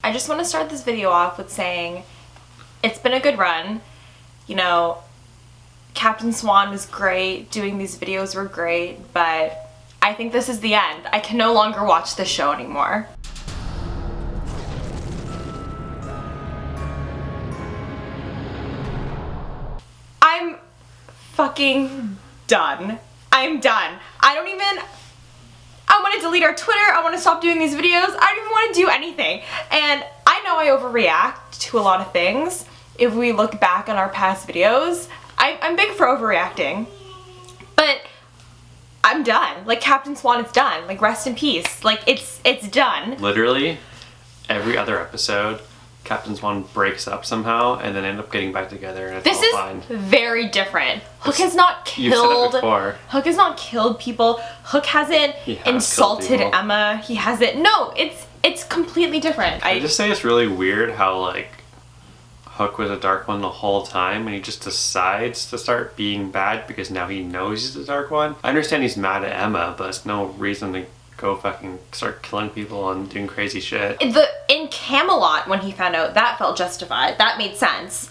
I just want to start this video off with saying it's been a good run. You know, Captain Swan was great, doing these videos were great, but I think this is the end. I can no longer watch this show anymore. I'm fucking done. I'm done. I want to delete our Twitter. I want to stop doing these videos. I don't even want to do anything. And I know I overreact to a lot of things. If we look back on our past videos, I'm big for overreacting. But I'm done. Like, Captain Swan is done. Like, rest in peace. Like, it's done. Literally, every other episode, Captain Swan breaks up somehow and then end up getting back together and it's This all is fine. very different. Hook has not killed. You've said it before. Hook has not killed people. Hook hasn't insulted Emma. He hasn't. No, it's completely different. I just say it's really weird how like Hook was a dark one the whole time and he just decides to start being bad because now he knows he's the dark one. I understand he's mad at Emma, but it's no reason to go fucking start killing people and doing crazy shit. In Camelot, when he found out, that felt justified. That made sense.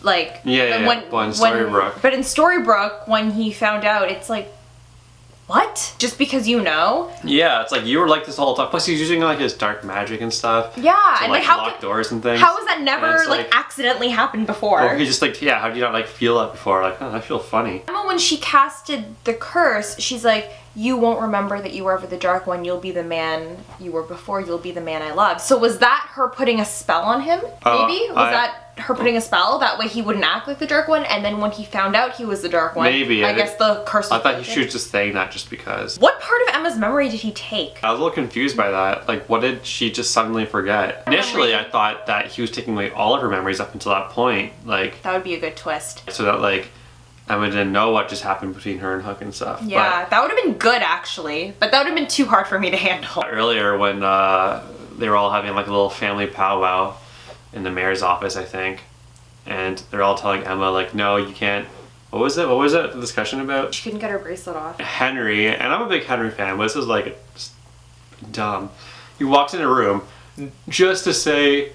Like, but in Storybrooke. But in Storybrooke, when he found out, it's like, what? Just because you know? Yeah, it's like you were like this the whole time. Plus he's using like his dark magic and stuff. Yeah, to, and like how lock doors and things. How has that never like accidentally happened before? Or he just like, yeah, how do you not like feel that before? Like, oh, I feel funny. Emma, when she casted the curse, she's like, you won't remember that you were ever the dark one. You'll be the man you were before. You'll be the man I love. So was that her putting a spell on him? Maybe? Was that her putting a spell? That way he wouldn't act like the dark one, and then when he found out he was the dark one, maybe. I guess the curse was I thought she was just saying that just because. What part of Emma's memory did he take? I was a little confused by that. Like, what did she just suddenly forget? Initially, I thought that he was taking away all of her memories up until that point. Like, that would be a good twist. So that, like, Emma didn't know what just happened between her and Hook and stuff. Yeah, that would have been good, actually. But that would have been too hard for me to handle. Earlier, when they were all having, like, a little family powwow in the mayor's office, I think. And they're all telling Emma, like, no, you can't. What was it? What was it? The discussion about? She couldn't get her bracelet off. Henry, and I'm a big Henry fan, but this is like just dumb. He walks in a room just to say,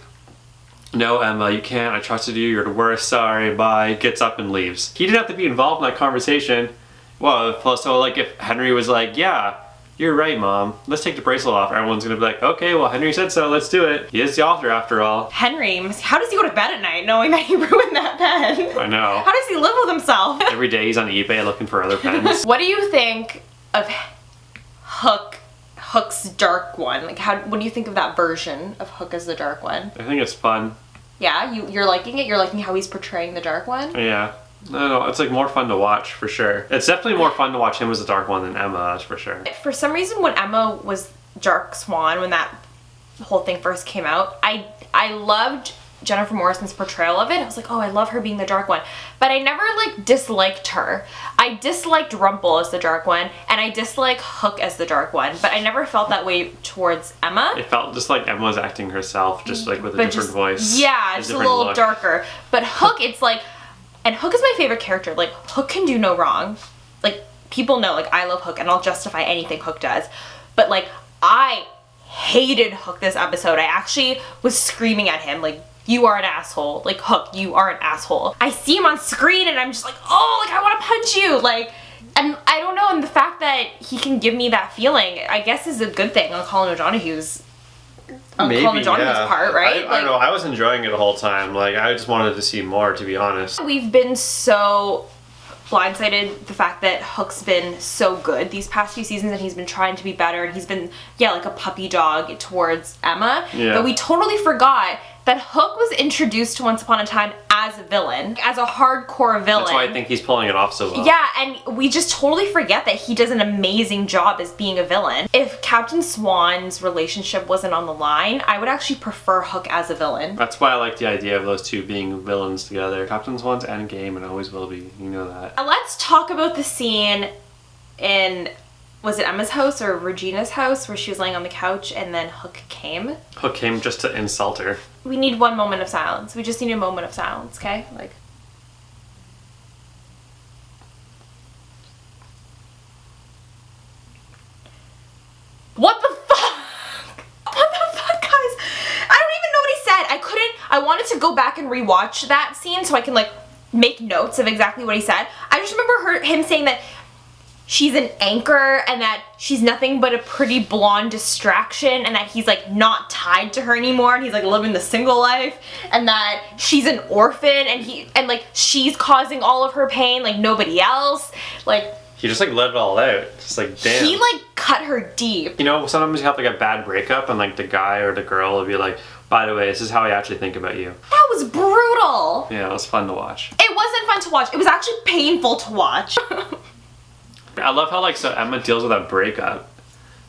no, Emma, you can't. I trusted you. You're the worst. Sorry. Bye. Gets up and leaves. He didn't have to be involved in that conversation. Well, so like if Henry was like, yeah, you're right, Mom. Let's take the bracelet off. Everyone's gonna be like, okay, well, Henry said so. Let's do it. He is the author after all. Henry, how does he go to bed at night knowing that he ruined that pen? I know. How does he live with himself? Every day he's on eBay looking for other pens. What do you think of Hook's dark one? Like, what do you think of that version of Hook as the dark one? I think it's fun. Yeah, you're liking it? You're liking how he's portraying the dark one? Yeah. I don't know, it's like more fun to watch for sure. It's definitely more fun to watch him as the dark one than Emma, that's for sure. For some reason, when Emma was Dark Swan, when that whole thing first came out, I loved Jennifer Morrison's portrayal of it. I was like, oh, I love her being the dark one. But I never like disliked her. I disliked Rumple as the dark one, and I dislike Hook as the dark one, but I never felt that way towards Emma. It felt just like Emma was acting herself, just like with a different voice. Yeah, just a little look. darker. But Hook, it's like, and Hook is my favorite character. Like, Hook can do no wrong. Like, people know, like, I love Hook, and I'll justify anything Hook does. But, like, I hated Hook this episode. I actually was screaming at him, like, you are an asshole. Like, Hook, you are an asshole. I see him on screen, and I'm just like, oh, like, I want to punch you. Like, and I don't know, and the fact that he can give me that feeling, I guess is a good thing on Colin O'Donoghue's part, right? I don't know, I was enjoying it the whole time. Like, I just wanted to see more, to be honest. We've been so blindsided the fact that Hook's been so good these past few seasons, and he's been trying to be better, and he's been, yeah, like a puppy dog towards Emma. Yeah. But we totally forgot that Hook was introduced to Once Upon a Time as a villain, as a hardcore villain. That's why I think he's pulling it off so well. Yeah, and we just totally forget that he does an amazing job as being a villain. If Captain Swan's relationship wasn't on the line, I would actually prefer Hook as a villain. That's why I like the idea of those two being villains together. Captain Swan's endgame and always will be, you know that. Let's talk about the scene in, was it Emma's house or Regina's house, where she was laying on the couch and then Hook came? Hook came just to insult her. We need one moment of silence. We just need a moment of silence, okay? Like. What the fuck? What the fuck, guys? I don't even know what I wanted to go back and rewatch that scene so I can like make notes of exactly what he said. I just remember him saying that she's an anchor and that she's nothing but a pretty blonde distraction and that he's like not tied to her anymore and he's like living the single life and that she's an orphan and like she's causing all of her pain, like nobody else. Like he just like let it all out. Just like damn. He like cut her deep. You know, sometimes you have like a bad breakup and like the guy or the girl will be like, by the way, this is how I actually think about you. That was brutal. Yeah, it was fun to watch. It wasn't fun to watch. It was actually painful to watch. I love how like so Emma deals with that breakup,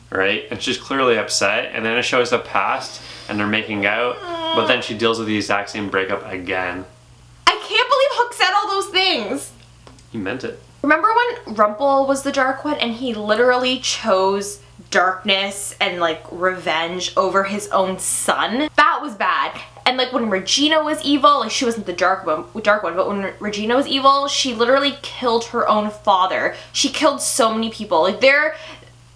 right? And she's clearly upset, and then it shows the past, and they're making out, but then she deals with the exact same breakup again. I can't believe Hook said all those things. He meant it. Remember when Rumpel was the Dark One, and he literally chose darkness and like revenge over his own son? That was bad. And like when Regina was evil, like she wasn't the dark one, but when Regina was evil, she literally killed her own father. She killed so many people. Like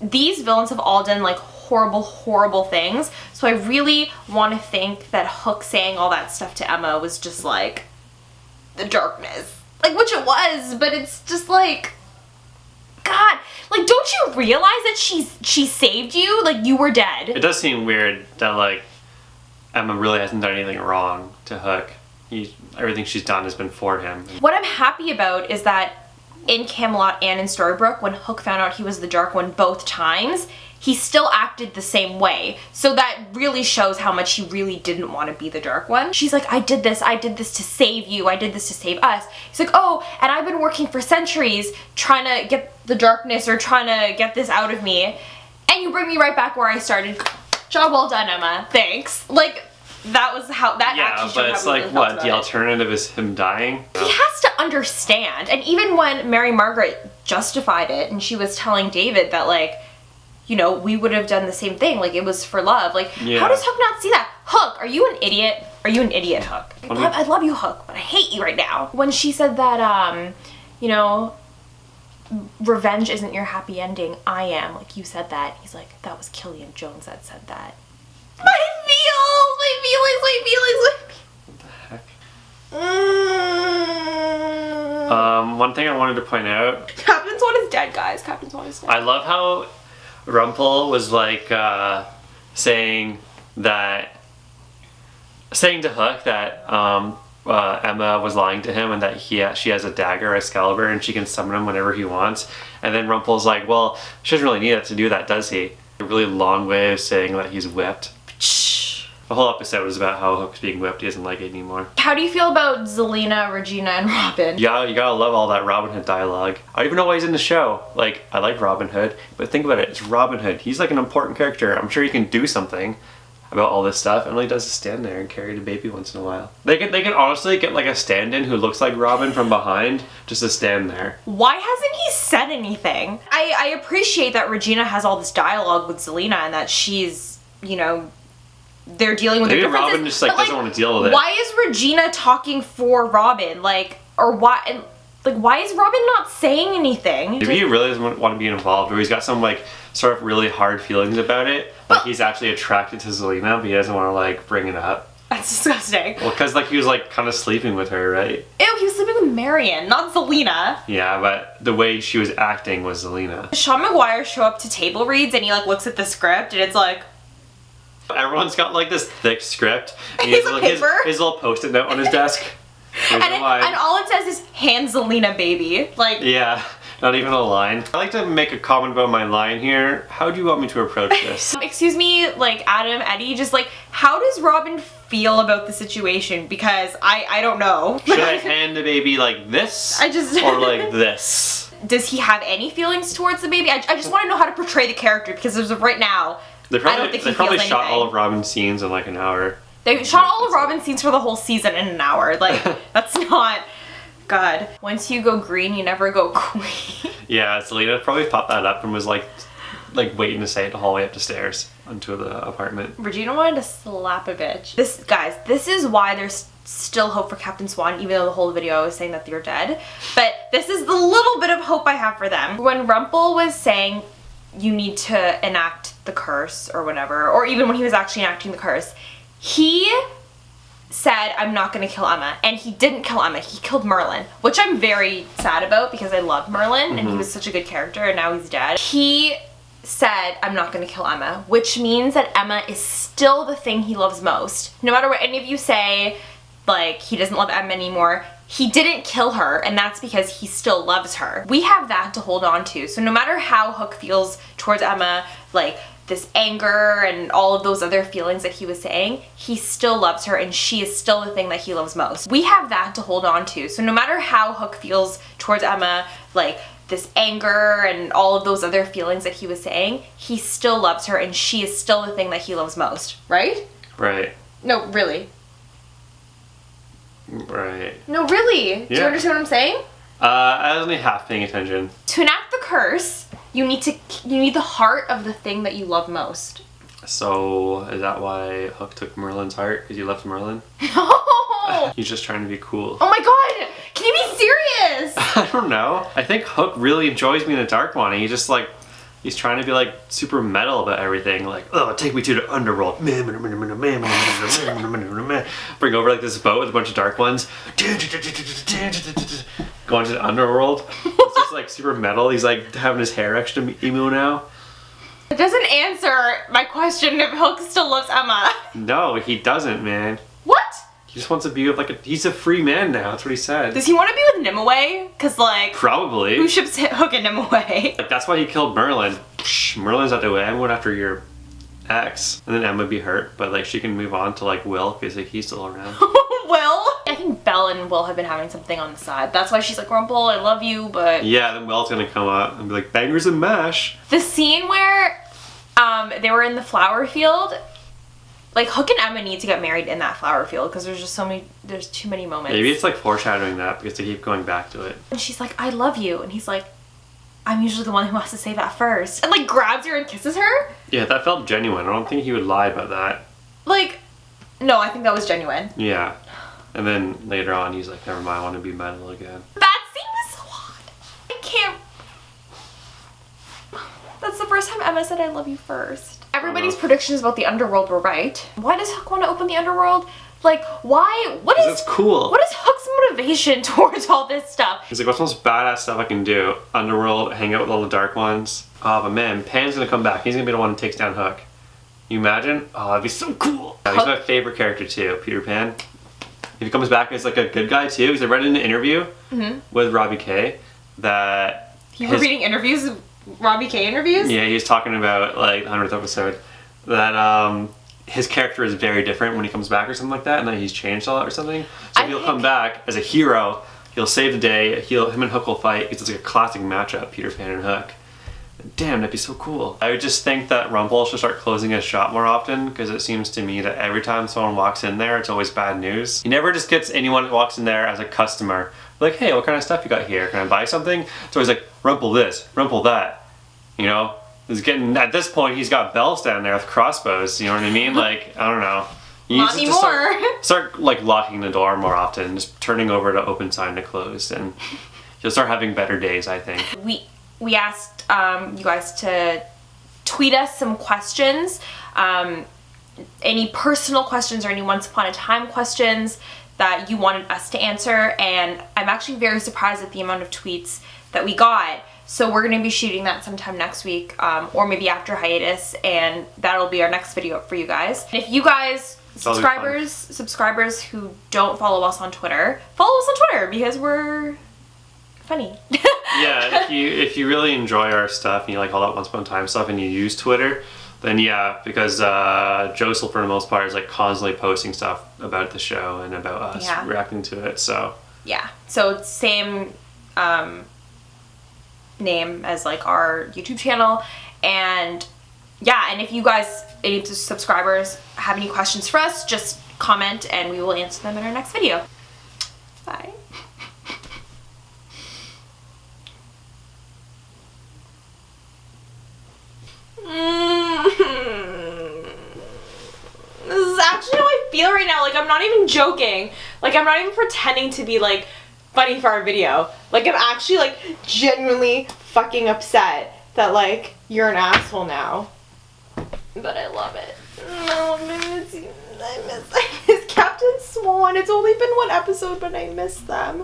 these villains have all done like horrible, horrible things. So I really want to think that Hook saying all that stuff to Emma was just like the darkness. Like, which it was, but it's just like, God, like, don't you realize that she saved you? Like, you were dead. It does seem weird that like Emma really hasn't done anything wrong to Hook. Everything she's done has been for him. What I'm happy about is that in Camelot and in Storybrooke, when Hook found out he was the Dark One both times, he still acted the same way. So that really shows how much he really didn't want to be the Dark One. She's like, I did this to save you, I did this to save us. He's like, oh, and I've been working for centuries trying to get the darkness or trying to get this out of me, and you bring me right back where I started. Job well done, Emma. Thanks. Like, that was how that actually showed. Yeah, but it's like, what, the alternative is him dying? He has to understand. And even when Mary Margaret justified it and she was telling David that, like, you know, we would have done the same thing, like, it was for love. Like, how does Hook not see that? Hook, are you an idiot? Are you an idiot, Hook? I love you, Hook, but I hate you right now. When she said that, you know, revenge isn't your happy ending, I am, like, you said that. He's like, that was Killian Jones that said that. My feelings. One thing I wanted to point out. Captain Swan is dead, guys. Captain Swan is dead. I love how Rumpel was like saying to Hook that Emma was lying to him and that she has a dagger, Excalibur, and she can summon him whenever he wants. And then Rumpel's like, well, she doesn't really need it to do that, does he? A really long way of saying that he's whipped. The whole episode was about how Hook's being whipped. He doesn't like it anymore. How do you feel about Zelena, Regina, and Robin? Yeah, you gotta love all that Robin Hood dialogue. I don't even know why he's in the show. Like, I like Robin Hood, but think about it, it's Robin Hood. He's like an important character. I'm sure he can do something about all this stuff, and all he does is stand there and carry the baby once in a while. They can honestly get like a stand-in who looks like Robin from behind just to stand there. Why hasn't he said anything? I appreciate that Regina has all this dialogue with Zelena and that she's, you know, they're dealing with their differences. Robin just like doesn't want to deal with it. Why is Regina talking for Robin? Like, or why? And like, why is Robin not saying anything? Maybe he really doesn't want to be involved, or he's got some like sort of really hard feelings about it. Like he's actually attracted to Zelena, but he doesn't want to like bring it up. That's disgusting. Well, because like he was like kind of sleeping with her, right? Ew, he was sleeping with Marion, not Zelena. Yeah, but the way she was acting was Zelena. Sean Maguire show up to table reads and he like looks at the script and it's like, everyone's got like this thick script. And he's a paper. His little post-it note on his desk. and all it says is hand Zelena baby. Like, yeah, not even a line. I like to make a comment about my line here. How do you want me to approach this? Excuse me, like Adam, Eddie, just like, how does Robin feel about the situation? Because I don't know. Should I hand the baby like this? Or like this? Does he have any feelings towards the baby? I just want to know how to portray the character because as of right now, They probably shot all of Robin's scenes in like an hour. They shot all of Robin's scenes for the whole season in an hour. Like, that's not... God. Once you go green, you never go queen. Yeah, Selena probably thought that up and was like waiting to say it the whole way up the stairs onto the apartment. Regina wanted to slap a bitch. This is why there's still hope for Captain Swan, even though the whole video is saying that they're dead. But this is the little bit of hope I have for them. When Rumpel was saying you need to enact the curse or whatever, or even when he was actually enacting the curse, he said, I'm not gonna kill Emma, and he didn't kill Emma, he killed Merlin, which I'm very sad about because I love Merlin and he was such a good character and now he's dead. He said, I'm not gonna kill Emma, which means that Emma is still the thing he loves most. No matter what any of you say, like, he doesn't love Emma anymore, he didn't kill her, and that's because he still loves her. We have that to hold on to, so no matter how Hook feels towards Emma, like, this anger and all of those other feelings that he was saying, he still loves her and she is still the thing that he loves most. We have that to hold on to. So no matter how Hook feels towards Emma, like this anger and all of those other feelings that he was saying, he still loves her and she is still the thing that he loves most. Right? Right. No, really. Right. No, really. Do you understand what I'm saying? I was only half paying attention. To enact the curse, you need the heart of the thing that you love most. So, is that why Hook took Merlin's heart? Because you left Merlin? No! He's just trying to be cool. Oh my god! Can you be serious? I don't know. I think Hook really enjoys being a dark one. He just like, he's trying to be like super metal about everything. Like, oh, take me to the Underworld. Bring over like this boat with a bunch of dark ones. Going to the Underworld. It's just like super metal. He's like having his hair extra emo now. It doesn't answer my question if Hook still loves Emma. No, he doesn't, man. What? He just wants to be with like he's a free man now. That's what he said. Does he want to be with Nimue? Cause like probably. Who ships Hook and Nimue? Like that's why he killed Merlin. Merlin's not the way. I'm going after your ex, and then Emma would be hurt, but like she can move on to like Will because like he's still around. Will? I think Belle and Will have been having something on the side. That's why she's like, Rumple, I love you, but... Yeah, then Will's gonna come up and be like, bangers and mash. The scene where they were in the flower field, like Hook and Emma need to get married in that flower field because there's just so many, there's too many moments. Maybe it's like foreshadowing that because they keep going back to it. And she's like, I love you. And he's like, I'm usually the one who has to say that first. And like grabs her and kisses her. Yeah, that felt genuine. I don't think he would lie about that. Like, no, I think that was genuine. Yeah. And then later on, he's like, never mind, I want to be metal again. That scene was so hot. I can't. That's the first time Emma said I love you first. Everybody's predictions about the Underworld were right. Why does Hook want to open the Underworld? Like, why? What is... That's cool. What is Hook's motivation towards all this stuff? He's like, what's the most badass stuff I can do? Underworld, hang out with all the dark ones. Oh, but man, Pan's gonna come back. He's gonna be the one who takes down Hook. You imagine? Oh, that'd be so cool. He's my favorite character too, Peter Pan. If he comes back as like a good guy too, because I read in an interview with Robbie K that... You were reading interviews? Robbie K interviews? Yeah, he was talking about like the 100th episode that his character is very different when he comes back or something like that, and that he's changed a lot or something. So he'll come back as a hero, he'll save the day, him and Hook will fight. It's like a classic matchup, Peter Pan and Hook. Damn, that'd be so cool. I would just think that Rumple should start closing his shop more often because it seems to me that every time someone walks in there, it's always bad news. He never just gets anyone that walks in there as a customer. Like, hey, what kind of stuff you got here? Can I buy something? It's always like, Rumple this, Rumple that. You know? He's getting, at this point, he's got bells down there with crossbows. You know what I mean? Like, I don't know. You Not anymore. Start like locking the door more often, just turning over to open sign to closed, and you'll start having better days, I think. We asked you guys to tweet us some questions, any personal questions or any once upon a time questions that you wanted us to answer, and I'm actually very surprised at the amount of tweets that we got. So we're going to be shooting that sometime next week, or maybe after hiatus, and that'll be our next video for you guys. If you guys, subscribers who don't follow us on Twitter, follow us on Twitter because we're funny. Yeah, if you really enjoy our stuff and you like all that once upon a time stuff and you use Twitter, then yeah, because Jossyl for the most part is like constantly posting stuff about the show and about us reacting to it. So yeah, so it's same name as like our YouTube channel, and yeah, and if you guys, any subscribers, have any questions for us, just comment and we will answer them in our next video. Bye. This is actually how I feel right now. Like, I'm not even joking. Like, I'm not even pretending to be like funny for our video. Like, I'm actually like genuinely fucking upset that like you're an asshole now. But I love it. No, I miss Captain Swan. It's only been one episode, but I miss them.